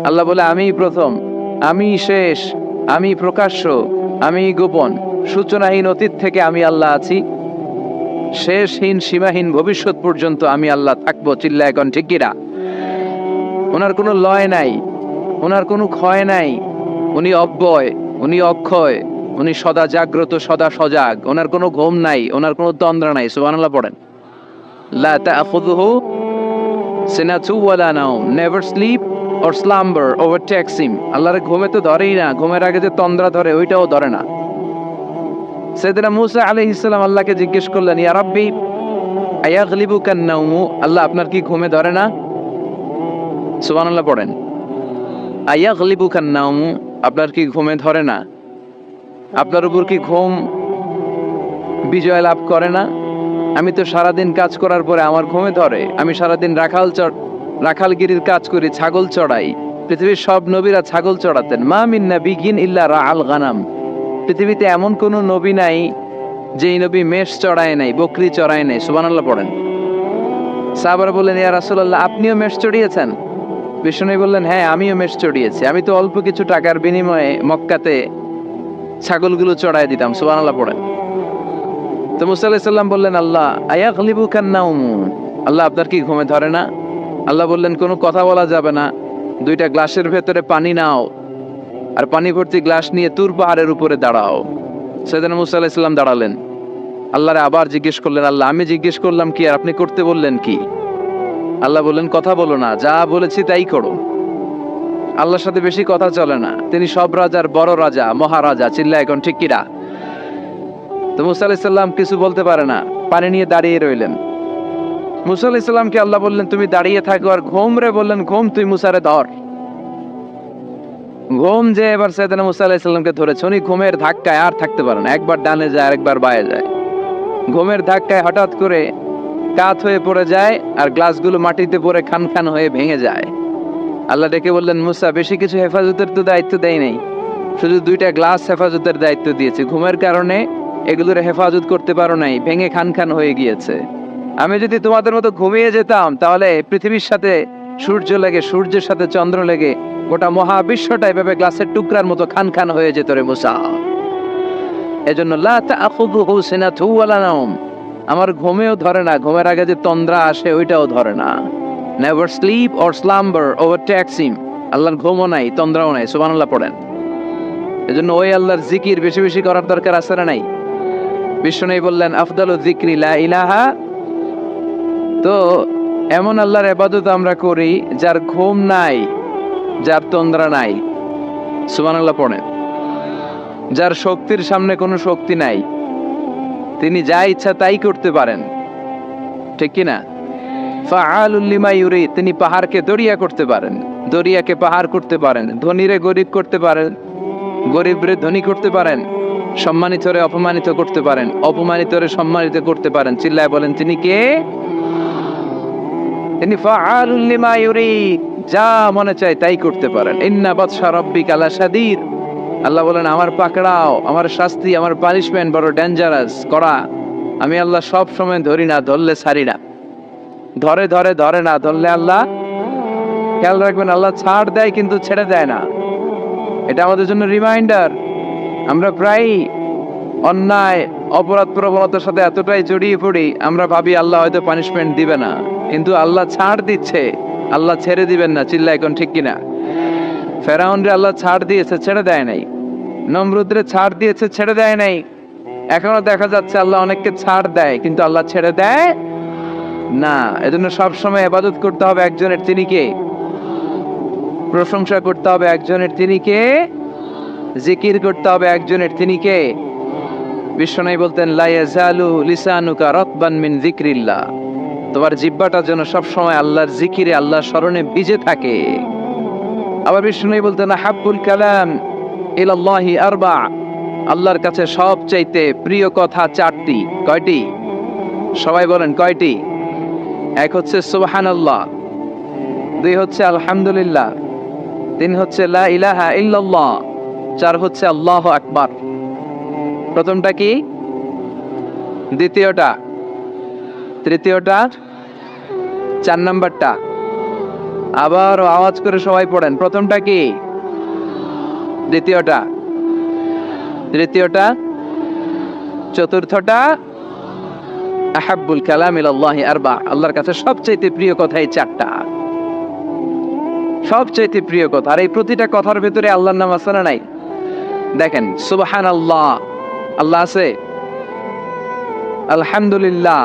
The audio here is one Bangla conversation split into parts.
আল্লাহ বলে আমি প্রথম, আমি শেষ, আমি প্রকাশ্য, আমি গোপন, সূচনাহীন অতীত থেকে আমি আল্লাহ আছি, শেষহীন সীমাহীন ভবিষ্যৎ পর্যন্ত আমি আল্লাহ থাকবো। চিল্লা এখন ঠিক কিনা? ওনার কোনো লয় নাই, ওনার কোনো ক্ষয় নাই, উনি অব্যয়, উনি অক্ষয়, উনি সদা জাগ্রত, সদা সজাগ, ওনার কোনো ঘুম নাই, ওনার কোনো তন্দ্রা নাই। সুবহানাল্লাহ পড়েন। লা তাখুযুহু সিনাতু ওয়ালা নাওম, never sleep or slumber overtakes him. আল্লাহর ঘুমে তো ধরেই না, ঘুমের আগে যে তন্দ্রা ধরে ওইটাও ধরে না। সাইয়েদনা মূসা আলাইহিস সালাম আল্লাহকে জিজ্ঞেস করলেন, ইয়া রাব্বি আয়াগলিবুকান নাওমু, আল্লাহ আপনার কি ঘুমে ধরে না? সুবহানাল্লাহ পড়েন। আয়াগলিবুকান নাওমু, আপনার কি ঘুমে ধরে না? আপনার উপর কি ঘুম বিজয় লাভ করে না? আমি তো সারাদিন কাজ করার পরে আমার ঘুমে ধরে। আমি সারাদিন রাখালগিরির কাজ করি, ছাগল চড়াই। পৃথিবীর সব নবীরা ছাগল চড়াতেন। মা মিন নাবিয়্যিন ইল্লা রাআল গানাম, পৃথিবীতে এমন কোন নবী নাই যেই নবী মেষ চড়ায় নাই, বকরি চড়ায় নাই। সুবহানাল্লাহ পড়েন। সাহাবারা বললেন, ইয়া রাসূলুল্লাহ আপনিও মেষ চড়িয়েছেন? বিষ্ণু বললেন, হ্যাঁ আমিও মেষ চড়িয়েছি। আমি তো অল্প কিছু টাকার বিনিময়ে মক্কাতে ছাগলগুলো চড়ায় দিতাম। সুবহানাল্লাহ পড়েন। তো মুসা আলাইহিস সালাম বললেন, আল্লাহ আয়াগলিবুকান নাওম, আল্লাহ আপনার কি ঘুমে ধরে না? আল্লাহ বললেন, কোনো কথা বলা যাবে না, দুইটা গ্লাসের ভেতরে পানি নাও, আর পানি ভর্তি গ্লাস নিয়ে তুর পাহাড়ের উপরে দাঁড়াও। সাইয়েদনা মুসা আলাইহিস সালাম দাঁড়ালেন। আল্লাহরে আবার জিজ্ঞেস করলেন, আল্লাহ আমি জিজ্ঞেস করলাম কি আর আপনি করতে বললেন কি? আল্লাহ বললেন, কথা বলো না, যা বলেছি তাই করো। আল্লাহর সাথে বেশি কথা চলে না, তিনি সব রাজার বড় রাজা, মহারাজা। চিল্লা এখন ঠিক কিনা? তো মুসা আলাইহিস সালাম কিছু বলতে পারে না, পানি নিয়ে দাঁড়িয়ে রইলেন। মুসা আলাইহিস সালামকে আল্লাহ বললেন, তুমি দাঁড়িয়ে থাকো। আর ঘুম রে বললেন, ঘুম তুই মুসারে ধর। ঘুম যে এবার সাইয়েদনা মুসা আলাইহিস সালামকে ধরেছে, উনি ঘুমের ধাক্কায় আর থাকতে পারেন, একবার ডানে যায় আরেকবার বায়ে যায়। ঘুমের ধাক্কায় হঠাৎ করে কাত হয়ে পড়ে যায়, আর গ্লাসগুলো মাটিতে পড়ে খান খান হয়ে ভেঙে যায়। আল্লাহ ডেকে বললেন, মুসা বেশি কিছু হেফাজতের তো দায়িত্ব দেয় নাই, শুধু দুইটা গ্লাস হেফাজতের দায়িত্ব দিয়েছে। ঘুমের কারণে এগুলোর হেফাজত করতে পারো নাই, ভেঙে খান খান হয়ে গিয়েছে। আমি যদি তোমাদের মতো ঘুমিয়ে যেতাম তাহলে পৃথিবীর সাথে সূর্য লেগে, সূর্যের সাথে চন্দ্র লেগে গোটা মহাবিশ্বটা এভাবে গ্লাসের টুকরার মতো খান খান হয়ে যেত রে মুসা। এজন্য লা তাখুযুহু সিনাতু ওয়ালা নাওম, আমার ঘুমেও ধরে না, ঘুমের আগে যে তন্দ্রা আসে ওইটাও ধরে না। Never sleep or slumber overtakes him, আল্লাহর ঘুমও নাই, তন্দ্রাও নাই। সুবহানাল্লাহ পড়েন। এজন্য ওই আল্লাহর জিকির বেশি বেশি করার দরকার আছে না নাই? বিষ্ণু বললেন, আফদালু যিকরি লা ইলাহা। তো এমন আল্লাহর ইবাদত আমরা করি যার ঘুম নাই, যার তন্দ্রা নাই। সুবহানাল্লাহ পড়েন। যার শক্তির সামনে কোনো শক্তি নাই, তিনি যা ইচ্ছা তাই করতে পারেন, ঠিক কি না? ফাআলুল লিমা ইউরিদ, তিনি পাহাড়কে দরিয়া করতে পারেন, দরিয়াকে পাহাড় করতে পারেন, ধনীরে গরিব করতে পারেন, গরিবরে ধনী করতে পারেন, সম্মানিতরে অপমানিত করতে পারেন, অপমানিতরে সম্মানিত করতে পারেন। চিল্লায় বলেন, তিনি কে? তিনি ফাআলুল লিমা ইউরিদ, যা মনে চায় তাই করতে পারেন। ইন্না বাতশা রাব্বিকা লাশাদীদ, আল্লাহ বলেন আমার পাকড়াও, আমার শাস্তি, আমার পানিশমেন্ট বড় ডেঞ্জারাস, কড়া। আমি আল্লাহ সব সময় ধরি না, ধরলে ছাড়ি না। ধরে ধরে ধরে না, ধরলে আল্লাহ, খেয়াল রাখবেন, আল্লাহ ছাড় দেয় কিন্তু ছেড়ে দেয় না। এটা আমাদের জন্য রিমাইন্ডার। আমরা প্রায় অন্যায় অপরাধ প্রবণতার সাথে এতটাই জড়িয়ে পড়ি, আমরা ভাবি আল্লাহ হয়তো পানিশমেন্ট দিবে না, কিন্তু আল্লাহ ছাড় দিচ্ছে, আল্লাহ ছেড়ে দিবেন না। চিল্লা এখন ঠিক কিনা? ফেরাউনরে আল্লাহ ছাড় দিয়েছে, ছেড়ে দেয় নাই। নমরুদরে ছাড় দিয়েছে, ছেড়ে দেয় নাই। এখনো দেখা যাচ্ছে আল্লাহ অনেককে ছাড় দেয়, কিন্তু আল্লাহ ছেড়ে দেয় না। এজন্য সবসময় ইবাদত করতে হবে একজনের, তিনি কে? প্রশংসা করতে হবে একজনের, তিনি কে? জিকির করতে হবে একজনের, তিনি কে? বিশ্বনবী বলতেন, লা ইয়াজালু লিসানুকা রাতবান মিন যিকরিল্লাহ, তোমার জিহ্বাটা যেন সবসময় আল্লাহর জিকিরে, আল্লাহর স্মরণে ভিজে থাকে। আবার বিশ্বনবী বলতেন, হাব্বুল কালাম ইলাল্লাহি আরবা, আল্লাহর কাছে সবচাইতে প্রিয় কথা চারটি। কয়টি? সবাই বলেন কয়টি? এক হচ্ছে সুবহানাল্লাহ, দুই হচ্ছে আলহামদুলিল্লাহ, তিন হচ্ছে লা ইলাহা ইল্লাল্লাহ, চার হচ্ছে আল্লাহু আকবার। প্রথমটা কি? দ্বিতীয়টা? তৃতীয়টা? চার নাম্বারটা? আবার আওয়াজ করে সবাই পড়েন। প্রথমটা কি? দ্বিতীয়টা? তৃতীয়টা? চতুর্থটা? আহাব্বুল কালাম ইলাল্লাহি আরবা, আল্লাহর কাছে সবচেয়ে প্রিয় কথা এই চারটা, সবচেয়ে প্রিয় কথা। আর এই প্রতিটা কথার ভেতরে আল্লাহর নাম আছে না নাই? দেখেন, সুবহানাল্লাহ আল্লাহ আছে, আলহামদুলিল্লাহ,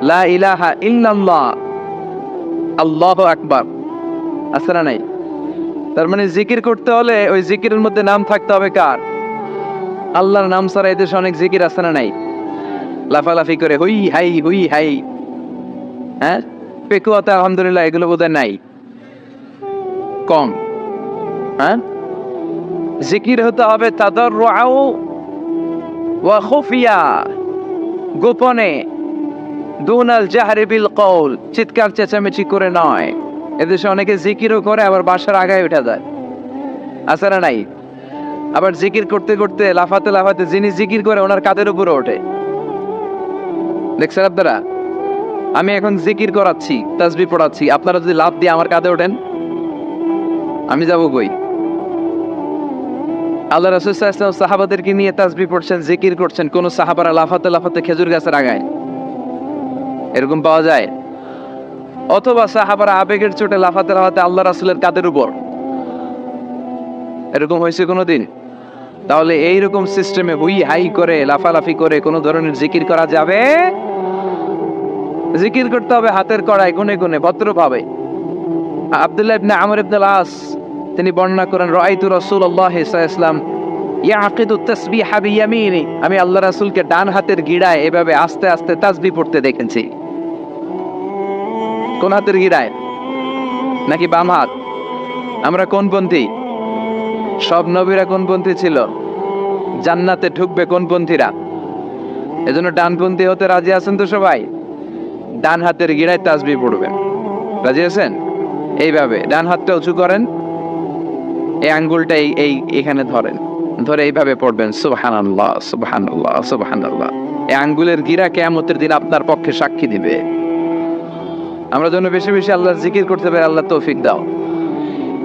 লা ইলাহা ইল্লাল্লাহ, আল্লাহু আকবার, আছে না নাই? তার মানে জিকির করতে হলে ওই জিকিরের মধ্যে নাম থাকতে হবে কার? আল্লাহর নাম ছাড়া এদেশে অনেক জিকির আছে না নাই? লাফালাফি করে হুই হাই হুই হাই, হ্যাঁ, পেকুয়াতে আলহামদুলিল্লাহ, এগুলো বোধহয় নাই, কম। হ্যাঁ, জিকির হতে হবে তাদাররুআ ওয়া খুফিয়া, গোপনে, দুনাল জাহরি বিল কওল, চিৎকার চেঁচামেচি করে নয়। এদেশে অনেকে জিকিরও করে আবার বাসার আগায় উঠে যায়, আছে না নাই? আবার জিকির করতে করতে লাফাতে লাফাতে যিনি জিকির করে ওনার কাঁধের উপরে ওঠে, দেখছেন আপনারা? আমি এখন জিকির করাচ্ছি, তাসবিহ পড়াচ্ছি, আপনারা যদি লাফ দিয়ে আমার কাঁধে ওঠেন, আমি যাবো কই? আল্লাহ রাসূল সাল্লাল্লাহু আলাইহি ওয়াসাল্লাম সাহাবাদেরকে নিয়ে তাসবিহ পড়ছেন, জিকির করছেন, কোন সাহাবারা লাফাতে লাফাতে খেজুর গাছের আগায়, এরকম পাওয়া যায়? অথবা সাহাবারা আবেগের চোটে লাফাতে লাফাতে আল্লাহ রাসূলের কাঁধের উপর, এরকম হয়েছে কোনোদিন? তাহলে এইরকম সিস্টেমে হুই হাই করে লাফালাফি করে কোন ধরনের জিকির করা যাবে? জিকির করতে হবে হাতের কড়ায়, গুনে গুনে, ভদ্রভাবে। আব্দুল্লাহ ইবনে আমর ইবনে আস তিনি বর্ণনা করেন, রাআইতু রাসূলুল্লাহ সাল্লাল্লাহু আলাইহি ওয়াসাল্লাম ইয়াকিদু তাসবিহা বিয়ামিনি, আমি আল্লাহ রাসূলকে ডান হাতের গিড়ায় এভাবে আস্তে আস্তে তাসবিহ পড়তে দেখেছি। কোন হাতের গিড়ায়? নাকি বাম হাত? আমরা কোন পন্থী? সব নবীরা কোন পন্থী ছিল? জান্নাতে ঢুকবে কোন পন্থীরা? এজন্য ডানপন্থী হতে রাজি আছেন তো সবাই? ডান হাতের গিড়ায় তাসবিহ পড়বেন, রাজি আছেন? এইভাবে ডান হাতটা উঁচু করেন, এই আঙ্গুলটা এই এখানে ধরেন, ধরে এইভাবে পড়বেন, সুবহানাল্লাহ সুবহানাল্লাহ সুবহানাল্লাহ। এই আঙ্গুলের গিরা কিয়ামতের দিন আপনার পক্ষে সাক্ষী দিবে। আমরা যেন বেশি বেশি আল্লাহর জিকির করতে পারি, আল্লাহ তৌফিক দাও।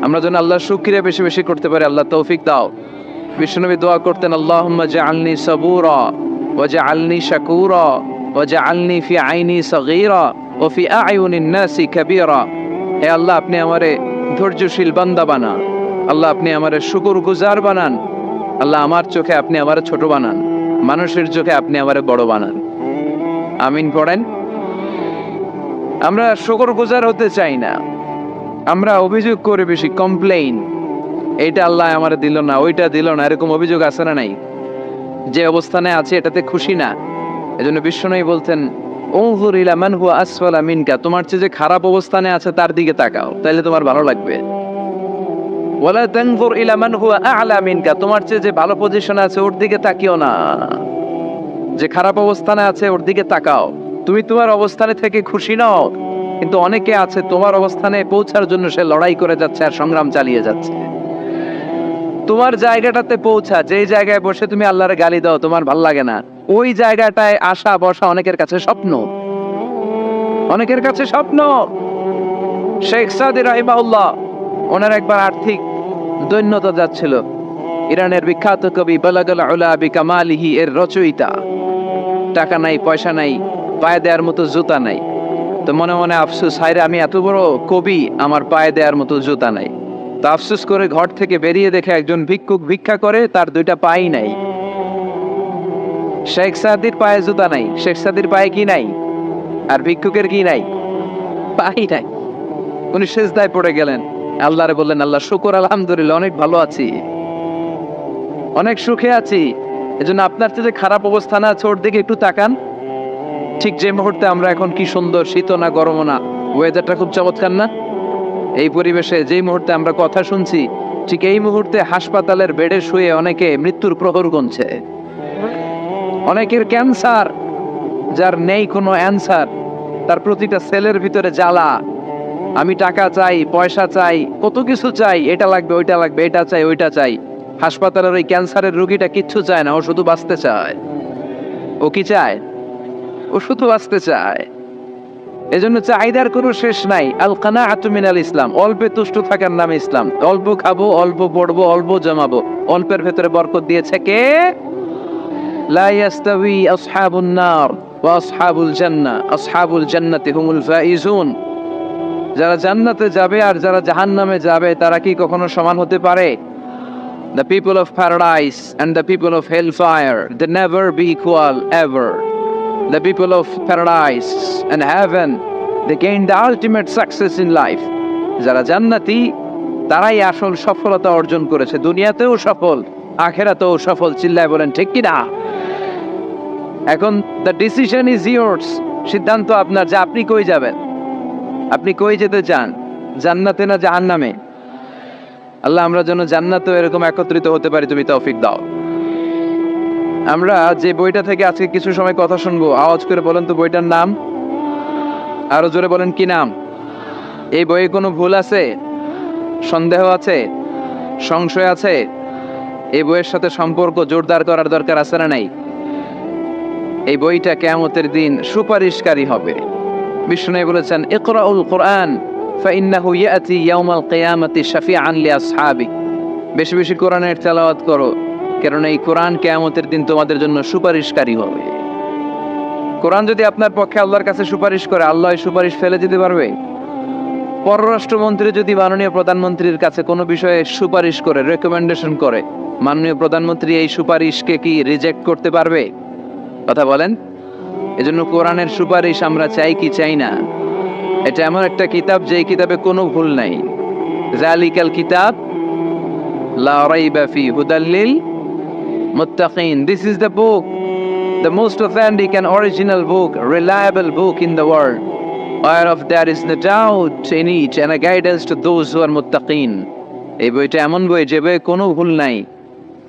আমরা যেন আল্লাহর শুকরিয়া বেশি বেশি করতে পারি, আল্লাহ তৌফিক দাও। বিশ্বনবী দোয়া করতেন, আল্লাহুম্মা জাআলনি সাবুরা ওয়া জাআলনি শাকুরা ওয়া জাআলনি ফি আইনি সাগীরা ওয়া ফি আ'য়ুনিন নাসি কাবীরা। হে আল্লাহ, আপনি আমারে ধৈর্যশীল বান্দা বানান, আল্লাহ আপনি আমারে শুকরগুজার বানান, আল্লাহ আমার চোখে আপনি আমারে ছোট বানান, মানুষের চোখে আপনি আমারে বড় বানান। আমিন পড়েন। আমরা শুকরগুজার হতে চাই না, আমরা অভিযোগ করে বেশি, কমপ্লেইন, এইটা আল্লাহ আমারে দিল না, ওইটা দিল না, এরকম অভিযোগ আছে না নাই? যে অবস্থানে আছে এটাতে খুশি না। এজন্য বিশ্বনবী বলতেন, উনজুর ইলা মান হুয়া আসফালা মিনকা, তোমার চেয়ে যে খারাপ অবস্থানে আছে তার দিকে তাকাও, তাহলে তোমার ভালো লাগবে। ওয়ালা তানজুর ইলা মান হুয়া আ'লা মিনকা, তোমার চেয়ে যে ভালো পজিশনে আছে ওর দিকে তাকিও না, যে খারাপ অবস্থানে আছে ওর দিকে তাকাও। তুমি তোমার অবস্থানে থেকে খুশি নও, কিন্তু অনেকে আছে তোমার অবস্থানে পৌঁছার জন্য সে লড়াই করে যাচ্ছে আর সংগ্রাম চালিয়ে যাচ্ছে। তোমার জায়গাটাতে পৌঁছা, যেই জায়গায় বসে তুমি আল্লাহর গালি দাও, তোমার ভাল লাগে না, ওই জায়গাটায় আসা বসা অনেকের কাছে স্বপ্ন, অনেকের কাছে স্বপ্ন। শেখ সাদি রাহিমাহুল্লাহ, ওনার একবার আর্থিক দৈন্যতা যাচ্ছিল। ইরানের বিখ্যাত কবি বালাগাল উলা বিকামালিহি এর রচয়িতা, টাকা নাই, পয়সা নাই, পায়ে দেওয়ার মতো জুতা নাই। তো মনে মনে আফসোস, হায়রে আমি এত বড় কবি, আমার পায়ে দেওয়ার মতো জুতা নাই। তো আফসোস করে ঘর থেকে বেরিয়ে দেখে একজন ভিক্ষুক ভিক্ষা করে, তার দুইটা পাই নাই। শেখ সাদির পায়ে জুতা নাই, শেখ সাদির পায়ে কি নাই? আর ভিক্ষুকের কি নাই? পাই নাই। উনি সেজদায় পড়ে গেলেন, আল্লাহরে বললেন, আল্লাহ শুকর, আলহামদুলিল্লাহ, অনেক ভালো আছি, অনেক সুখে আছি। এজন্য আপনার চেয়ে যে খারাপ অবস্থানে আছে ওর দিকে একটু তাকান। ঠিক যে মুহূর্তে আমরা এখন, কি সুন্দর, শীত না গরম না, ওয়েদারটা খুব চমৎকার না? এই পরিবেশে যেই মুহূর্তে আমরা কথা শুনছি, ঠিক এই মুহূর্তে হাসপাতালের বেডে শুয়ে অনেকে মৃত্যুর প্রহর গুনছে। অনেকের ক্যান্সার, যার নেই কোনো অ্যান্সার, তার প্রতিটা সেলের ভিতরে জ্বালা, আমি টাকা চাই, পয়সা চাই, কত কিছু চাই, এটা লাগবে, ওইটা লাগবে, এটা চাই, ওইটা চাই। হাসপাতালের ওই ক্যান্সারের রোগীটা কিচ্ছু চায় না, ও শুধু বাঁচতে চায়। ও কি চায়? ও শুধু বাঁচতে চায়। এজন্য চাহিদার কোনো শেষ নাই। আল কানাআতু মিনাল ইসলাম, অল্পে তুষ্ট থাকার নাম ইসলাম। অল্প খাবো, অল্প পড়বো, অল্প জমাবো, অল্পের ভেতরে বরকত দিয়েছে কে? লা ইয়াস্তাউই আসহাবুন নার ওয়া আসহাবুল জান্নাহ, আসহাবুল জান্নাতি হুমুল ফাইজুন। যারা জান্নাতে যাবে আর যারা জাহান্নামে যাবে তারা কি কখনো সমান হতে পারে? The people of paradise and the people of hellfire, they never be equal ever. The people of paradise and heaven, they gain the ultimate success in life. যারা জান্নাতি তারাই আসল সফলতা অর্জন করেছে, দুনিয়াতেও সফল, আখেরাতেও সফল। চিল্লায় বলেন ঠিক কি না? এখন the decision is yours, সিদ্ধান্ত আপনার যে আপনি কই যাবেন, আপনি কই যেতে চান, জান্নাতে না জাহান্নামে? আল্লাহ আমরা যেন জান্নাতে এরকম একত্রিত হতে পারি, তুমি তৌফিক দাও। আমরা যে বইটা থেকে আজকে কিছু সময় কথা শুনবো, আওয়াজ করে বলেন তো বইটার নাম, আরো জোরে বলেন কি নাম? এই বইয়ে কোনো ভুল আছে, সন্দেহ আছে, সংশয় আছে? এই বইয়ের সাথে সম্পর্ক জোরদার করার দরকার আছে না নাই? এই বইটা কিয়ামতের দিন সুপারিশকারী হবে। বিষ্ণু বলেছেন ইকরাউল কুরআন ফাইন্নাহু ইয়াতি ইয়াউমাল কিয়ামাতি শাফিআন লিআসহাবি। বেশি বেশি কোরআনের তেলাওয়াত করো, কারণ এই কোরআন কিয়ামতের দিন তোমাদের জন্য সুপারিশকারী হবে। কোরআন যদি আপনার পক্ষে আল্লাহর কাছে সুপারিশ করে, আল্লাহ এই সুপারিশ ফেলে দিতে পারবে? পররাষ্ট্রমন্ত্রী যদি মাননীয় প্রধানমন্ত্রীর কাছে কোনো বিষয়ে সুপারিশ করে, রেকমেন্ডেশন করে, মাননীয় প্রধানমন্ত্রী এই সুপারিশকে কি রিজেক্ট করতে পারবে? কথা বলেন। এজন্য কোরআনের সুপারিশ আমরা চাই কি চাই না? এটা এমন একটা কিতাব যে কিতাবে কোনো ভুল নাই। জালিকাল কিতাব লা রাইবা ফি হুদাল লিল মুত্তাকিন। This is the book, the most authentic and original book, reliable book in the world, whereof there is no doubt in it and a guidance to those who are muttaqin. এই বইটা এমন বই যে বইয়ে কোনো ভুল নাই,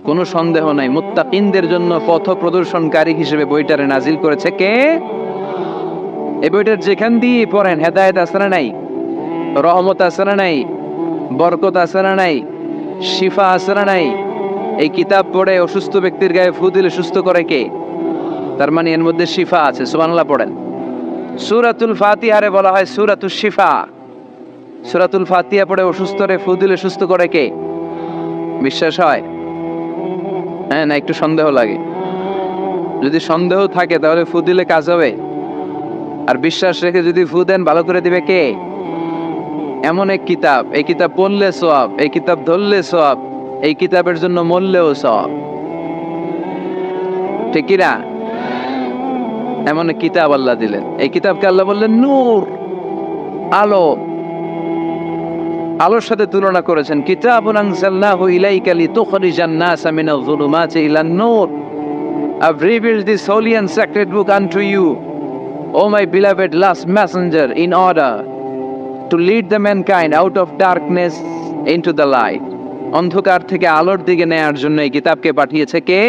কোনো সন্দেহ নাই। মুত্তাকিনদের জন্য পথ প্রদর্শনকারী হিসেবে বইটারে নাজিল করেছে কে? এই বইটার যেখান দিয়ে পড়েন হেদায়েত আছে না নাই, রহমত আছে না নাই, বরকত আছে না নাই, শিফা আছে না নাই? এই কিতাব পড়ে অসুস্থ ব্যক্তির গায়ে ফু দিলে সুস্থ করে কে? তার মানে এর মধ্যে শিফা আছে। সুবহানাল্লাহ পড়েন। সূরাতুল ফাতিহারে বলা হয় সূরাতুশ শিফা। সূরাতুল ফাতিহা পড়ে অসুস্থরে ফু দিলে সুস্থ করে কে? বিশ্বাস হয়? হ্যাঁ না একটু সন্দেহ লাগে? যদি সন্দেহ থাকে তাহলে ফু দিলে কাজ হবে? আর বিশ্বাস রেখে যদি ফু দেন ভালো করে দিবে কে? এমন এক কিতাব, এই কিতাব পড়লে সওয়াব, এই কিতাব ধরলে সওয়াব, এই কিতাবের জন্য মরলেও সওয়াব। ঠিক কি না? এমন এক কিতাব আল্লাহ দিলেন। এই কিতাবকে আল্লাহ বললেন নূর, আলো। আলোর সাথে তুলনা করেছেন কিতাবুন আনজালনাহু ইলাইকা লিতুখরিজান NASA Minaj যুলুমাতি ইলান Noor. I've revealed this holy and sacred book unto you, O my beloved last messenger, in order to lead the mankind out of darkness into the light. অন্ধকার থেকে আলোর দিকে নেয়ার জন্য এই কিতাবকে পাঠিয়েছে কে?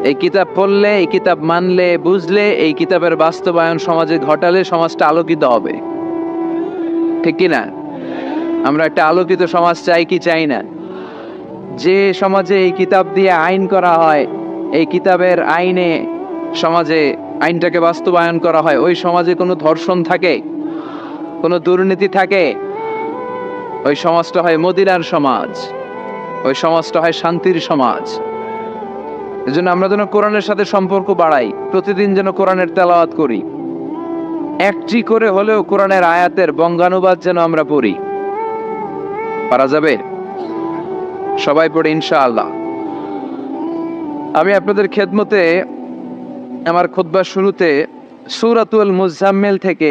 এই কিতাব পড়লে, এই কিতাব মানলে, বুঝলে, এই কিতাবের বাস্তবায়ন সমাজে ঘটালে সমাজটা আলোকিত হবে। ঠিক কি না? আমরা একটা আলোকিত সমাজ চাই কি চাই না? যে সমাজে এই কিতাব দিয়ে আইন করা হয়, এই কিতাবের আইনে সমাজে আইনটাকে বাস্তবায়ন করা হয়, ওই সমাজে কোনো ধর্ষণ থাকে, কোনো দুর্নীতি থাকে, ওই সমাজটা হয় মদিনার সমাজ, ওই সমাজটা হয় শান্তির সমাজ। এজন্য আমরা যেন কোরআনের সাথে সম্পর্ক বাড়াই, প্রতিদিন যেন কোরআনের তেলাওয়াত করি, একটি করে হলেও কোরআনের আয়াতের বঙ্গানুবাদ যেন আমরা পড়ি। পারা যাবে? সবাই পড়ে ইনশাআল্লাহ। আমি আপনাদের খেদমতে আমার খুতবার শুরুতে সূরাতুল মুজাম্মিল থেকে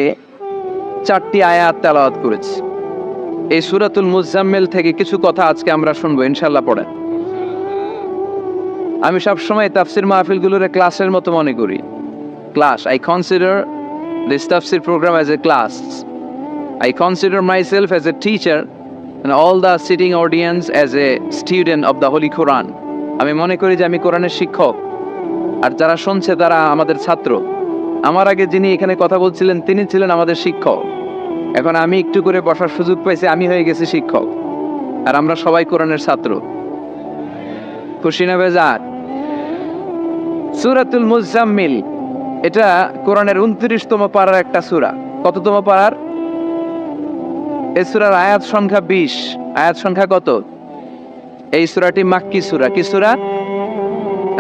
4টি আয়াত তেলাওয়াত করেছি। এই সূরাতুল মুজাম্মিল থেকে কিছু কথা আজকে আমরা শুনবো ইনশাআল্লাহ। পড়েন। আমি সবসময় তাফসির মাহফিলগুলোর ক্লাসের মতো মনে করি। Class, I consider this tafsir program as a class. I consider myself as a teacher and all the sitting audience as a student of the Holy Quran. আমি মনে করি যে আমি কোরআনের শিক্ষক, আর যারা শুনছে তারা আমাদের ছাত্র। আমার আগে যিনি এখানে কথা বলছিলেন তিনি ছিলেন আমাদের শিক্ষক। এখন আমি একটু করে বসার সুযোগ পাইছি, আমি হয়ে গেছি শিক্ষক, আর আমরা সবাই কোরআনের ছাত্র। খুশি না বেজার? সূরাতুল মুজাম্মিল এটা কোরআনের 29তম পারার একটা সূরা। কততম পারার? এই সূরার আয়াত সংখ্যা 20। আয়াত সংখ্যা কত? এই সূরাটি মাক্কি সূরা। কি সূরা?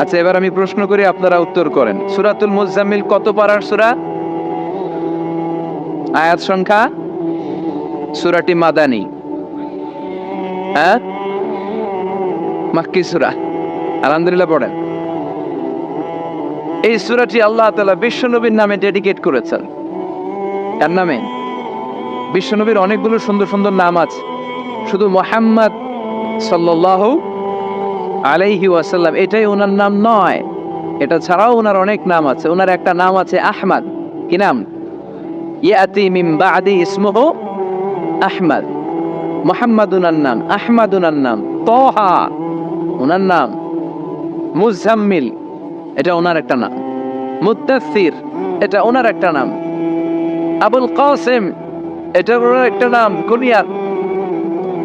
আচ্ছা, এবার আমি প্রশ্ন করি, আপনারা উত্তর করেন। সূরাতুল মুজাম্মিল কত পারার সূরা? আয়াত সংখ্যা? সূরাটি মাদানী। হ্যাঁ, মাক্কি সূরা। আলহামদুলিল্লাহ পড়েন। এই সূরাটি আল্লাহ তাআলা বিশ্বনবীর নামে ডেডিকেট করেছেন। তার নামে বিশ্বনবীর অনেকগুলো সুন্দর সুন্দর নাম আছে। শুধু মুহাম্মদ সাল্লাল্লাহু আলাইহি ওয়াসাল্লাম এটাই ওনার নাম নয়, এটা ছাড়াও ওনার অনেক নাম আছে। ওনার একটা নাম আছে আহমদ। কি নাম? ইয়াতি মিন বাদি ইসমুহু আহমদ। মুহাম্মদ ওনার নাম, আহমদ ওনার নাম, তাহা ওনার নাম, মুজাম্মিল এটা ওনার একটা নাম, মুদ্দাসসির এটা ওনার একটা নাম, আবুল কাসিম এটা ওনার একটা নাম, কুনিয়াত।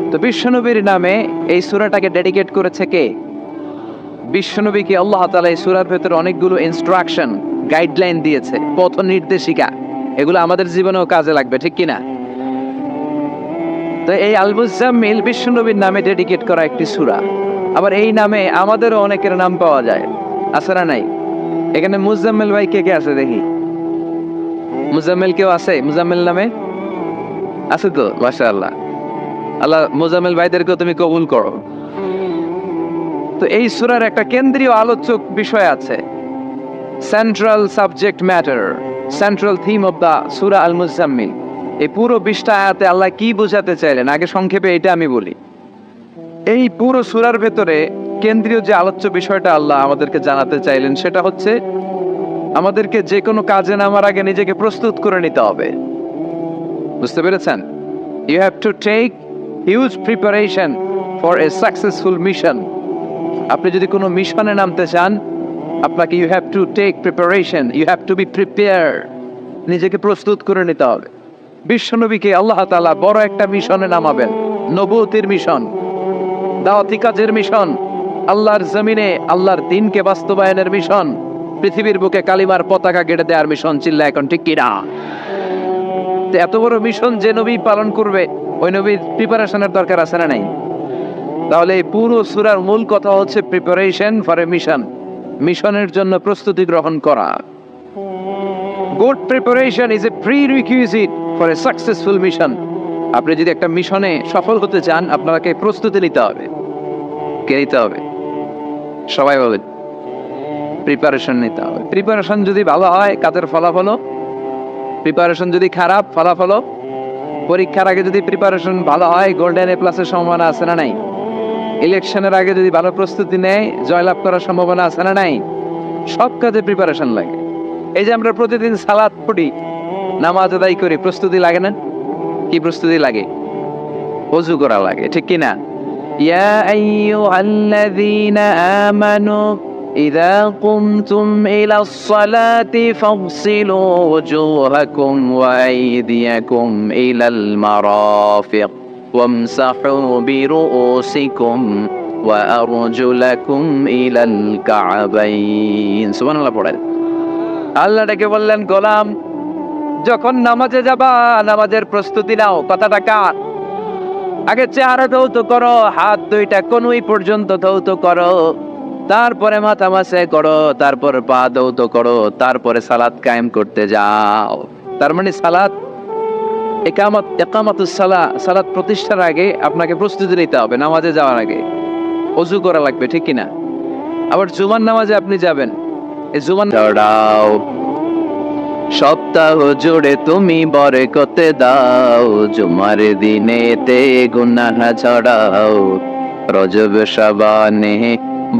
তো বিশ্বনবীর নামে এই সূরাটাকে ডেডিকেট করেছে কে? বিশ্বনবীকে আল্লাহ তাআলা এই সূরার ভেতরে অনেকগুলো ইনস্ট্রাকশন, গাইডলাইন দিয়েছে, পথ নির্দেশিকা। এগুলো আমাদের জীবনেও কাজে লাগবে, ঠিক কিনা? তো এই আল মুজাম্মিল বিশ্বনবীর নামে ডেডিকেট করা একটি সূরা। আবার এই নামে আমাদেরও অনেকের নাম পাওয়া যায়, আছে না নাই? এখানে মুজাম্মিল ভাই কে কে আছে দেখি? মুজাম্মিল কেউ আছে মুজাম্মিল নামে? আছে তো, মাশাআল্লাহ। আল্লাহ মুজাম্মিল ভাইদেরকেও তুমি কবুল করো। তো এই সূরার একটা কেন্দ্রীয় আলোচক বিষয় আছে, central subject matter, central theme of the Surah Al Muzzammil. এই পুরো 20টা আয়াতে আল্লাহ কি বোঝাতে চাইলেন, আগে সংক্ষেপে এটা আমি বলি। এই পুরো সূরার ভেতরে কেন্দ্রীয় যে আলোচ্য বিষয়টা আল্লাহ আমাদেরকে জানাতে চাইলেন সেটা হচ্ছে আমাদেরকে যে কোনো কাজে নামার আগে নিজেকে প্রস্তুত করে নিতে হবে। বুঝতে পেরেছেন? You have to take huge preparation for a successful mission. আপনি যদি কোনো মিশনে নামতে চান, আপনাকে you have to take preparation, you have to be prepare. নিজেকে প্রস্তুত করে নিতে হবে। বিশ্বনবীকে আল্লাহ তাআলা বড় একটা মিশনে নামাবেন, নবুয়তের মিশন, দাওয়াতি কাজের মিশন, আল্লাহর জমিনে আল্লাহর দ্বীনকে বাস্তবায়নের মিশন, পৃথিবীর বুকে কালিমার পতাকা গেড়ে দেওয়ার মিশন। চিল্লা এখন ঠিক কিনা? এত বড় মিশন যে নবী পালন করবে, ওই নবীর প্রিপারেশনের দরকার আছে না নাই? তাহলে এই পুরো সূরার মূল কথা হচ্ছে প্রিপারেশন ফর এ মিশন, মিশনের জন্য প্রস্তুতি গ্রহণ করা। Good preparation is a prerequisite for a successful mission. আপনি যদি একটা মিশনে সফল হতে চান, আপনাকে প্রস্তুতি নিতে হবে। কে নিতে হবে? সবাই বলেন, প্রিপারেশন নিতে হবে। প্রিপারেশন যদি ভালো হয়, কাজের ফলাফল। প্রিপারেশন যদি খারাপ, ফলাফল। পরীক্ষার আগে যদি প্রিপারেশন ভালো হয়, গোল্ডেন এ প্লাসের সম্ভাবনা আছে না নাই? ইলেকশনের আগে যদি ভালো প্রস্তুতি নেয়, জয়লাভ করার সম্ভাবনা আছে না নাই? সব কাজে প্রিপারেশন লাগে। এই যে আমরা প্রতিদিন সালাত পড়ি, নামাজ আদায় করি, প্রস্তুতি লাগে না? কি প্রস্তুতি লাগে? ওযু করা লাগে, ঠিক কি না? ইয়া আইয়ুহাল্লাযীনা আমানু ইযা কুমতুম ইলাস সালাতি ফাগসিলু ওয়ুজুহাকুম ওয়া আইদিয়াকুম ইলাল মারাফিক ওয়ামসাহু বিরুউসিকুম ওয়া আরজুলাকুম ইলাল কা'বাইন। সুবহানাল্লাহ পড়েন। আল্লাহ ডেকে বললেন, গোলাম যখন নামাজে যাবা, নামাজের প্রস্তুতি নাও। কথাটা কার? আগে চেহারা ধৌত করো, হাত দুইটা কনুই পর্যন্ত ধৌত করো, তারপরে মাথা মাসে করো, তারপর পা ধৌত করো, তারপরে সালাত কায়েম করতে যাও। তার মানে সালাত ইকামাতুস সালাহ, সালাত প্রতিষ্ঠার আগে আপনাকে প্রস্তুতি নিতে হবে। নামাজে যাওয়ার আগে ওযু করা লাগবে, ঠিক কিনা? আবার জুমার নামাজে আপনি যাবেন, এই জুমার দাও, সপ্তাহ জুড়ে তুমি বরকতে দাও, জুমার দিনেতে গুনাহ ছড়াও, রজব শাবানে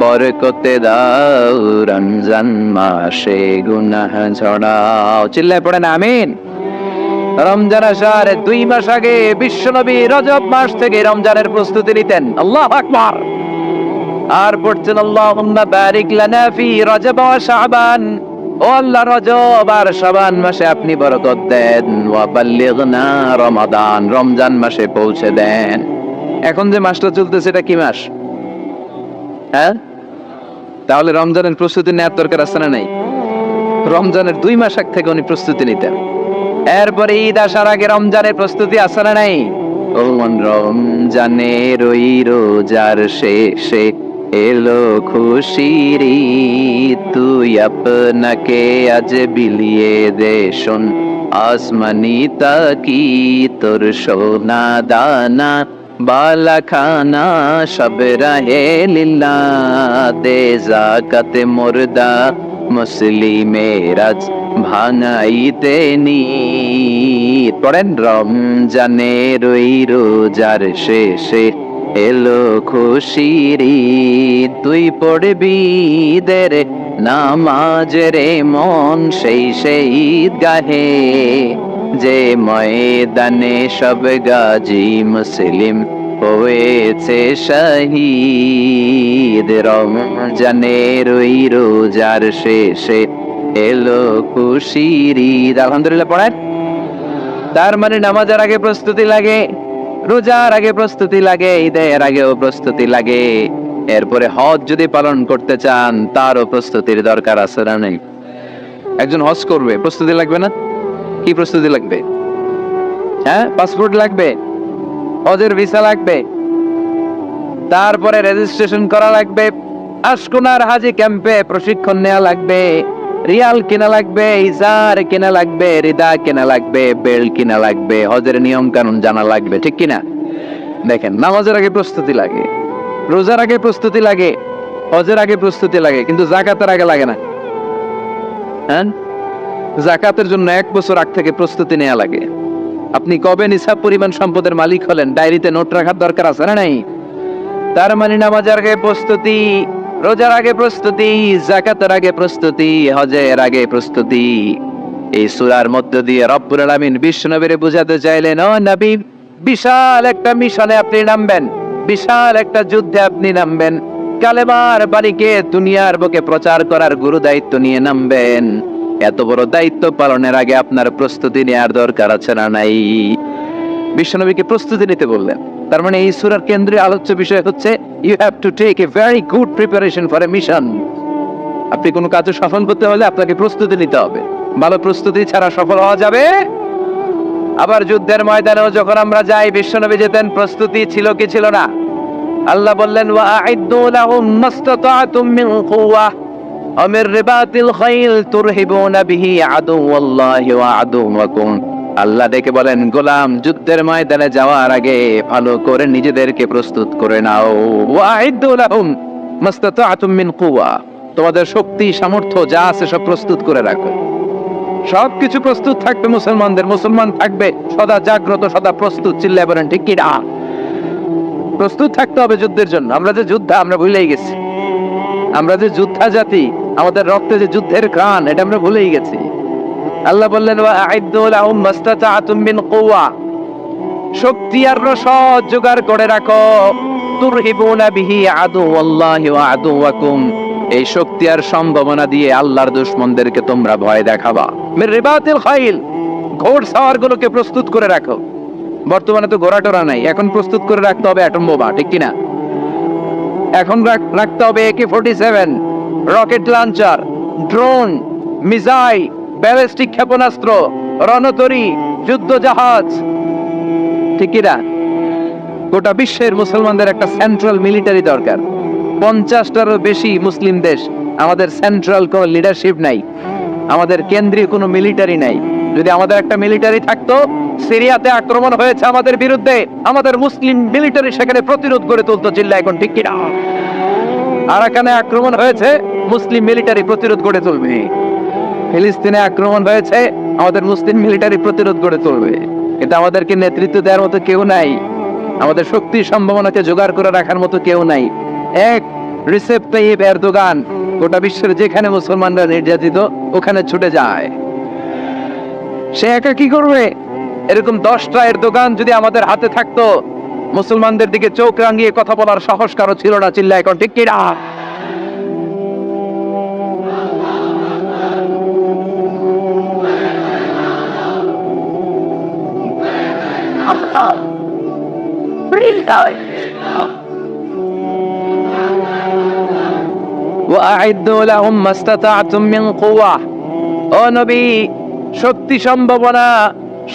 বরকতে দাও, রমজান মাসে গুনাহ ছড়াও। চিল্লায় পড়েন আমিন। রমজান আসার 2 মাস আগে বিশ্বনবী রজব মাস থেকে রমজানের প্রস্তুতি নিতেন। আল্লাহু আকবার। আর পড়ছেন আল্লাহুম্মা বারিক লানা ফি রজব ওয়া শাবান। ও আল্লাহ, রজব আর শাবান মাসে আপনি বরকত দেন। ওয়া বাল্লিগনা রমাদান, রমজান মাসে পৌঁছে দেন। এখন যে মাসটা চলতেছে এটা কি মাস? হ্যাঁ, তাহলে রমজানের প্রস্তুতি নেওয়ার দরকার আছে না নাই? রমজানের 2 মাস আগ থেকে উনি প্রস্তুতি নিতেন। এরপরে ঈদ আসার আগে রমজানের প্রস্তুতি আছে না নাই? ও মন রমজানের ওই রোজার শেষে এলো খুশির ঈদ, তুই আপনাকে আজ বিলিয়ে দে শোন আসমানি তাকি, তোর সোনা দানা বালা খানা সব রাহে লিল্লাহ, দে যাকাতে মুর্দা মুসলিমের আজ ভাঙাইতে নি। পড়েন রমজানের ওই রোজার শেষে এলো খুশির ঈদ, তুই পড়বি ঈদের নামাজ রে মন সেই ঈদগাহে, যে ময়দানে সব গাজী মুসলিম হয়েছে শহীদ। রমজানের ওই রোজার শেষে এলো খুশির ঈদ। আলহামদুলিল্লাহ পড়েন। তার মানে নামাজের আগে প্রস্তুতি লাগে, রোজার আগে প্রস্তুতি লাগে, ঈদের আগেও প্রস্তুতি লাগে। এরপরে হজ যদি পালন করতে চান তারও প্রস্তুতির দরকার আছে না নেই? একজন হজ করবে, প্রস্তুতি লাগবে না? কি প্রস্তুতি লাগবে? হ্যাঁ, পাসপোর্ট লাগবে, হজের ভিসা লাগবে, তারপরে রেজিস্ট্রেশন করা লাগবে, আশকোনার হাজি ক্যাম্পে প্রশিক্ষণ নেওয়া লাগবে, রিয়াল কিনা লাগবে, ইজার কিনা লাগবে, রিদা কিনা লাগবে, বেল্ট কিনা লাগবে, হজের নিয়ম কানুন জানা লাগবে, ঠিক কিনা? দেখেন, নামাজের আগে প্রস্তুতি লাগে, রোজার আগে প্রস্তুতি লাগে, হজের আগে প্রস্তুতি লাগে, কিন্তু যাকাতের আগে লাগে না। হ্যাঁ, যাকাতের জন্য 1 বছর আগ থেকে প্রস্তুতি নেওয়া লাগে। আপনি কবে নিসাব পরিমাণ সম্পদের মালিক হলেন ডায়েরিতে নোট রাখার দরকার আছে না নাই? তার মানে নামাজের আগে প্রস্তুতি, রোজার আগে প্রস্তুতি, যাকাতের আগে প্রস্তুতি, হজের আগে প্রস্তুতি। এই সূরার মধ্য দিয়ে রব্বুল আলামিন বিশ্বনবীরে বুঝাতে চাইলেন, ও নবী, বিশাল একটা মিশনে আপনি নামবেন, বিশাল একটা যুদ্ধে আপনি নামবেন, কালেমার বাণীকে দুনিয়ার বুকে প্রচার করার গুরু দায়িত্ব নিয়ে নামবেন। এত বড় দায়িত্ব পালনের আগে আপনার প্রস্তুতি নেওয়ার দরকার আছে না নাই? বিশ্বনবীকে প্রস্তুতি নিতে বললেন। তার মানে এই সূরার কেন্দ্রীয় আলোচ্য বিষয় হচ্ছে you have to take a very good preparation for a mission. আপনি কোনো কাজে সফল করতে হলে আপনাকে প্রস্তুতি নিতে হবে, ভালো প্রস্তুতি ছাড়া সফল হওয়া যাবে। আবার যুদ্ধের ময়দানেও যখন আমরা যাই, বিশ্বনবী যেতেন, প্রস্তুতি ছিল কি ছিল না? আল্লাহ বললেন, ওয়া আ'ইদ্দু লাহুম মাসতাতা'তুম মিন কুওয়া ওয়া মির রিবাতিল খাইল তুরহিবুনা বিহি আদুওয়াল্লাহি ওয়া আদুওয়াকুম। আল্লাহ ডেকে বলেন, গোলাম, যুদ্ধের ময়দানে যাওয়ার আগে ভালো করে নিজেদেরকে প্রস্তুত করে নাও। ওয়া আ'ইদ্দু লাহুম মাসতাতা'তুম মিন কুওয়া, তোমাদের শক্তি সামর্থ্য যা আছে সব প্রস্তুত করে রাখো। সবকিছু প্রস্তুত থাকবে মুসলমানদের, মুসলমান থাকবে সদা জাগ্রত, সদা প্রস্তুত। চিল্লায় বলেন ঠিক কি না? প্রস্তুত থাকতে হবে যুদ্ধের জন্য। আমরা যে যোদ্ধা আমরা ভুলেই গেছি, আমরা যে যোদ্ধা জাতি, আমাদের রক্তে যে যুদ্ধের ঘ্রাণ, এটা আমরা ভুলেই গেছি। আল্লাহ বললেন, ওয়া আ'ইদ্দু লাহুম মাসতাতা'তুম মিন কুওয়া, শক্তি আর রসদ জোগাড় করে রাখো। তুরহিবুনা বিহি আদুওয়াল্লাহি ওয়া আদুওয়াকুম, এই শক্তি আর সম্ভাবনা দিয়ে আল্লাহর দুশমনদেরকে তোমরা ভয় দেখাবা। মির রিবাতিল খাইল, ঘোড়সওয়ার গুলোকে প্রস্তুত করে রাখো। বর্তমানে তো ঘোড়া টোড়া নাই, এখন প্রস্তুত করে রাখতে হবে অ্যাটম বোমা, ঠিক কিনা? এখন রাখতে হবে AK-47, rocket launcher, drone, missile, ballistic ক্ষেপণাস্ত্র, রণতরী, যুদ্ধ জাহাজ, ঠিক কিনা? গোটা বিশ্বের মুসলমানদের একটা সেন্ট্রাল মিলিটারি দরকার। 50টারও বেশি মুসলিম দেশ, আমাদের সেন্ট্রাল কোনো লিডারশিপ নাই, আমাদের কেন্দ্রীয় কোনো মিলিটারি নাই। যদি আমাদের একটা মিলিটারি থাকতো, সিরিয়াতে আক্রমণ হয়েছে আমাদের বিরুদ্ধে, আমাদের মুসলিম মিলিটারি সেখানে প্রতিরোধ গড়ে তুলতো। চিল্লা এখন ঠিক কিনা? আরাকানে আক্রমণ হয়েছে, মুসলিম মিলিটারি প্রতিরোধ গড়ে তুলবে। ফিলিস্তিনে আক্রমণ হয়েছে, আমাদের মুসলিম মিলিটারি প্রতিরোধ গড়ে তুলবে। কিন্তু আমাদেরকে নেতৃত্ব দেওয়ার মতো কেউ নাই, আমাদের শক্তি সম্ভাবনাকে জোগাড় করে রাখার মতো কেউ নাই। এক রিসেপ তাইয়িপ এরদোগান গোটা বিশ্বের যেখানে মুসলমানরা নির্যাতিত ওখানে ছুটে যায়। সে একা কি করবে? এরকম 10টা এরদোগান যদি আমাদের হাতে থাকতো, মুসলমানদের দিকে চোখ রাঙিয়ে কথা বলার সাহস কারো ছিল না। চিল্লা এখন ঠিক কিনা? وأعدوا لهم ما استطعتم من قوة ও নবী, শক্তি সম্ভাবনা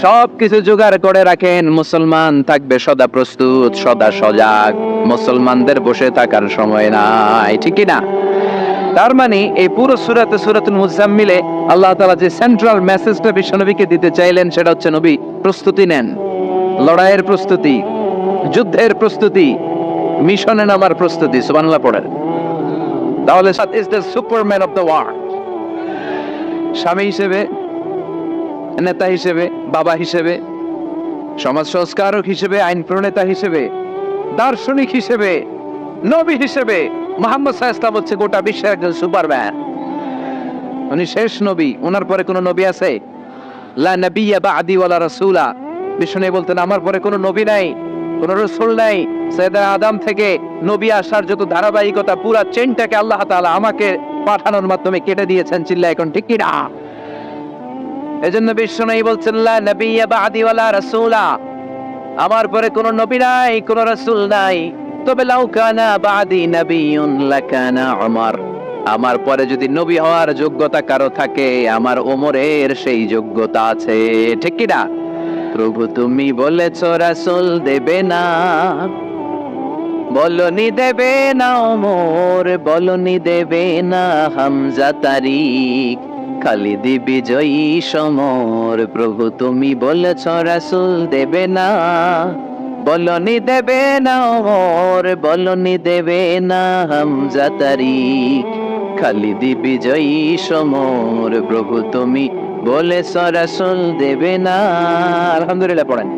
সবকিছু জোগাড় করে রাখেন, মুসলমান থাকবে সদা প্রস্তুত, সদা সজাগ। মুসলমানদের বসে থাকার সময় নাই, ঠিক কি না? তার মানে এই পুরো সূরাতুল মুজাম্মিলে আল্লাহ তাআলা যে সেন্ট্রাল মেসেজটা বিশ্বনবীকে দিতে চাইলেন সেটা হচ্ছে, নবী প্রস্তুতি নেন, লড়াইয়ের প্রস্তুতি, যুদ্ধের প্রস্তুতি, মিশনে নামার প্রস্তুতি। সুবহানাল্লাহ পড়েন। তাহলে is the Superman of the world. স্বামী হিসেবে, নেতা হিসেবে, বাবা হিসেবে, সমাজ সংস্কারক হিসেবে, আইন প্রণেতা হিসেবে, দার্শনিক হিসেবে, নবী হিসেবে মুহাম্মদ সাল্লাল্লাহু আলাইহি ওয়াসাল্লাম হচ্ছে গোটা বিশ্বের একজন সুপারম্যান। উনি শেষ নবী, ওনার পরে কোনো নবী আছে? লা নাবিয়্যা বা'দি ওয়ালা রাসূলা। বিষ্ণু বলতেন আমার পরে কোনো নবী নাই, কোনো রাসূল নাই। সাইয়েদনা আদম থেকে নবী আসার যত ধারাবাহিকতা, পুরা চেইনটাকে আল্লাহ তাআলা আমাকে পাঠানোর মাধ্যমে কেটে দিয়েছেন। চিল্লায় এখন ঠিক কি না? এজন্য বিষ্ণু বলছেন লা নাবিয়্যা বা'দি ওয়ালা রাসূলা, আমার পরে কোনো নবী নাই, কোনো রাসূল নাই। তবে লাউ কানা বা'দি নাবিয়্যুন লাকানা উমর, আমার পরে যদি নবী হওয়ার যোগ্যতা কারো থাকে, আমার ওমরের সেই যোগ্যতা আছে, ঠিক কি না? প্রভু তুমি বলেছো রাসূল দেবে না, বলনি দেবে না ওমর, বলনি দেবে না হামজা তারিক, খালিদ বিজয়ী সমর। প্রভু তুমি বলেছো রাসূল দেবে না, বলনি দেবে না ওমর, বলনি দেবে না হামজা তারিক, খালিদ বিজয়ী সমর। প্রভু তুমি বলেছো রাসূল দেবে না। আলহামদুলিল্লাহ পড়েন।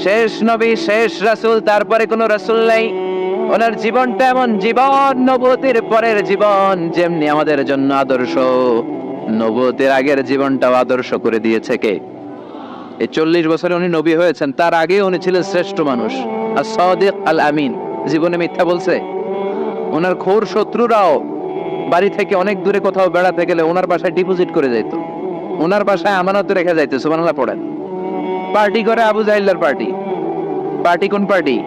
শেষ নবী, শেষ রাসূল, তারপরে কোনো রাসূল নাই। ওনার জীবনটা এমন জীবন, নবুয়তের পরের জীবন যেমনি আমাদের জন্য আদর্শ, নবুয়তের আগের জীবনটাও আদর্শ করে দিয়েছে কে? এই 40 বছরে উনি নবী হয়েছেন, তার আগে উনি ছিলেন শ্রেষ্ঠ মানুষ, as-সাদিক আল-আমিন। জীবনে মিথ্যা বলছে। ওনার ঘোর শত্রুরাও বাড়ি থেকে অনেক দূরে কোথাও বেড়াতে গেলে ওনার বাসায় ডিপোজিট করে যাইত, ওনার বাসায় আমানত রেখে যাইতো। সুবহানাল্লাহ পড়েন। পার্টি করে আবু জাহেলের পার্টি। পার্টি কোন পার্টি?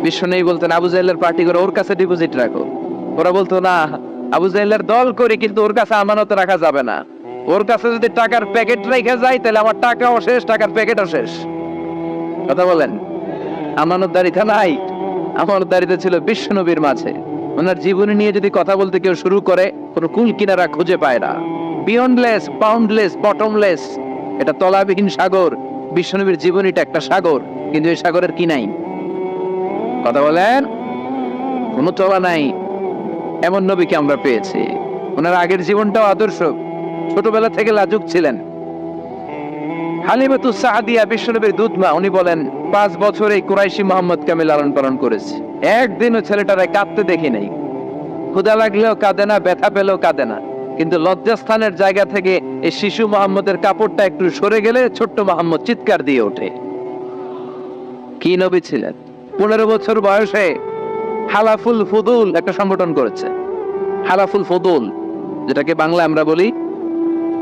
বিশ্বনবী বলতেন আবু জাহেলের পার্টি করে ওর কাছে ডিপোজিট রাখো। ওরা বলতো না, আবু জাহেলের দল করি কিন্তু ওর কাছে আমানত রাখা যাবে না। ওর কাছে যদি টাকার প্যাকেট রেখে যায় তাহলে আমার টাকাও শেষ, টাকার প্যাকেটও শেষ। কথা বলেন। আমানতদারিতা নাই। আমানতদারিতা ছিল বিশ্বনবীর মাঝে। ওনার জীবনী নিয়ে যদি কথা বলতে কেউ শুরু করে, কোনো কুল কিনারা খুঁজে পায় না। বিয়ন্ডলেস, বাউন্ডলেস, বটমলেস, এটা তলাবিহীন সাগর। বিশ্বনবীর জীবনীটা একটা সাগর, কিন্তু এই সাগরের কি নাই? কথা বলেন। কোনো তলা নাই। এমন নবীকে আমরা পেয়েছি। ওনার আগের জীবনটাও আদর্শ। ছোটবেলা থেকে লাজুক ছিলেন। হালিমাতুস সাদিয়া বিশ্বনবীর দুধমা, উনি বলেন 5 বছর এই কুরাইশি মুহাম্মদকে আমি লালন পালন করেছি, একদিনও ছেলেটারে কাঁদতে দেখি নাই। ক্ষুধা লাগলেও কাঁদে না, ব্যথা পেলেও কাঁদে না। কিন্তু লজ্জাস্থানের জায়গা থেকে এই শিশু মুহাম্মদের কাপড়টা একটু সরে গেলে ছোট্ট মুহাম্মদ চিৎকার দিয়ে ওঠে। কি নবী ছিলেন! 15 বছর বয়সে হালাফুল ফুদুল একটা সংগঠন করেছে। হালাফুল ফুদুল, যেটাকে বাংলা আমরা বলি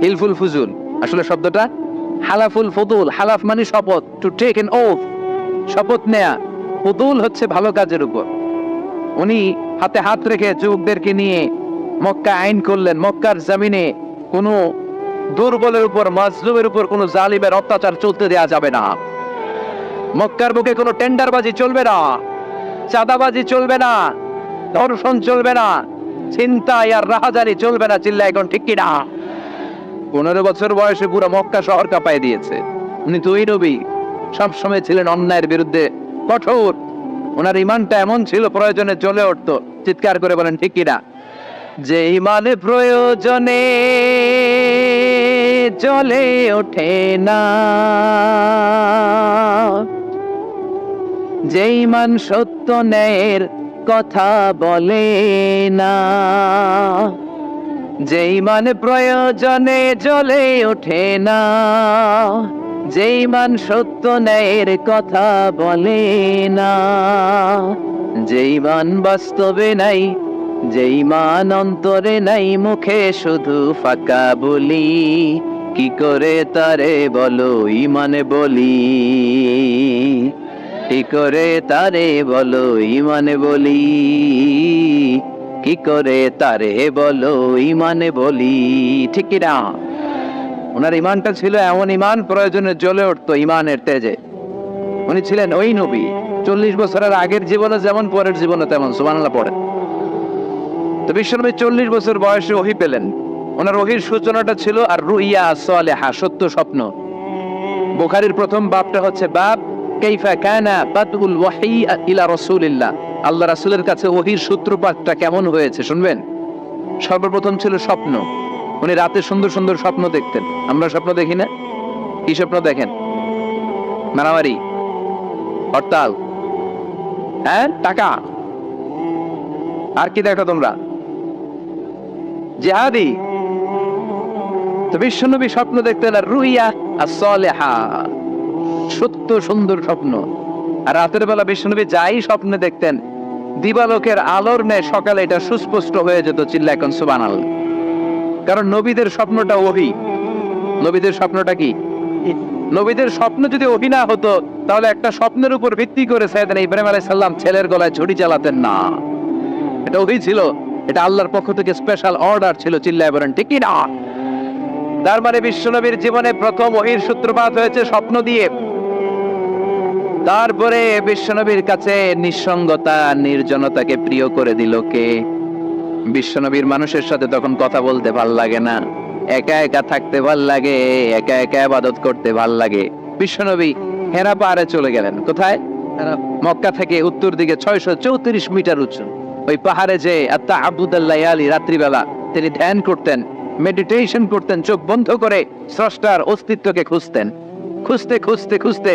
হিলফুল ফুজুল, আসলে শব্দটা হালাফুল ফুদুল। হালাফ মানে শপথ, টু টেক এন ওথ, শপথ নেয়া। ফুদুল হচ্ছে ভালো কাজের উপর। উনি হাতে হাত রেখে যুবকদেরকে নিয়ে মক্কা আইন করলেন। মক্কার জমিনে কোনো দুর্বলের উপর, মাজলুমের উপর কোনো জালিমের অত্যাচার চলতে দেয়া যাবে না। মক্কার বুকে কোনো টেন্ডারবাজি চলবে না, চাঁদাবাজি চলবে না, ধর্ষণ চলবে না, ছিনতাই আর রাহাজানি চলবে না। চিল্লায় এখন ঠিক কি না? 15 বছর বয়সে পুরো মক্কা শহর কাঁপায় দিয়েছে। উনি তো ওই নবী, সবসময় ছিলেন অন্যায়ের বিরুদ্ধে কঠোর। ওনার ইমানটা এমন ছিল, প্রয়োজনে জ্বলে উঠতো। চিৎকার করে বলেন ঠিক কিনা? যে ইমানে প্রয়োজনে জ্বলে ওঠে না, যে ইমান সত্য ন্যায়ের কথা বলে না, যে ইমান প্রয়োজনে জ্বলে ওঠে না, যে ইমান সত্য ন্যায়ের কথা বলে না, যে ইমান বাস্তবে নাই, যে ইমান অন্তরে নাই, মুখে শুধু ফাঁকা বলি, কি করে তারে বলো ইমানে বলি, কি করে তারে বলো ইমানে বলি, কি করে তারে বলো ইমানে বলি, ঠিক কি না? ওনার ইমানটা ছিল এমন ইমান, প্রয়োজনে জ্বলে উঠতো ইমানের তেজে। উনি ছিলেন ওই নবী, 40 বছরের আগের জীবনে যেমন পরের জীবনে তেমন। সুবহানাল্লাহ পড়েন। তো বিশ্বনবী 40 বছর বয়সে ওহী পেলেন। ওনার ওহীর সূচনাটা ছিল আর রুইয়া সালেহা, সত্য স্বপ্ন। বুখারীর প্রথম বাবটা হচ্ছে বাব কাইফা কানা বাদউল ওয়াহী ইলা রাসূলিল্লাহ, আল্লাহ রাসূলের কাছে ওহীর সূত্রপাতটা কেমন হয়েছে শুনবেন। সর্বপ্রথম ছিল স্বপ্ন। উনি রাতে সুন্দর সুন্দর স্বপ্ন দেখতেন। আমরা স্বপ্ন দেখি না? কি স্বপ্ন দেখেন? মারামারি, হরতাল, হ্যাঁ, টাকা। আর কি দেখো তোমরা? জিহাদি। তো বিশ্বনবী স্বপ্ন দেখতেন আর রুইয়া as-সালেহা, সত্য সুন্দর স্বপ্ন। আর রাতের বেলা বিশ্বনবী যাই স্বপ্নে দেখতেন, দিবালোকের আলোর ন্যায় সকালে এটা সুস্পষ্ট হয়ে যেত। চিল্লা এখন সুবহানাল্লাহ। কারণ নবীদের স্বপ্নটা ওহী। নবীদের স্বপ্নটা কি? নবীদের স্বপ্ন যদি ওহী না হতো, তাহলে একটা স্বপ্নের উপর ভিত্তি করে সাইয়েদনা ইব্রাহিম আলাইহিস সালাম ছেলের গলায় ঝুড়ি চালাতেন না। এটা ওহী ছিল, এটা আল্লাহর পক্ষ থেকে স্পেশাল অর্ডার ছিল। চিল্লায় বলেন ঠিক কি না? তার মানে বিশ্বনবীর জীবনে প্রথম ওহীর সূত্রপাত হয়েছে স্বপ্ন দিয়ে। তারপরে বিশ্বনবীর কাছে নিঃসঙ্গতা, নির্জনতাকে প্রিয় করে দিল কে? বিশ্বনবীর মানুষের সাথে তখন কথা বলতে ভাল লাগে না, একা একা থাকতে ভাল লাগে, একা একা ইবাদত করতে ভাল লাগে। বিশ্বনবী হেরা পাহাড়ে চলে গেলেন। কোথায়? মক্কা থেকে উত্তর দিকে 634 মিটার উঁচু ওই পাহাড়ে যে আত্তাআবুদাল লায়ালি, রাত্রিবেলা তিনি ধ্যান করতেন, মেডিটেশন করতেন, চোখ বন্ধ করে স্রষ্টার অস্তিত্বকে খুঁজতেন। খুঁজতে খুঁজতে খুঁজতে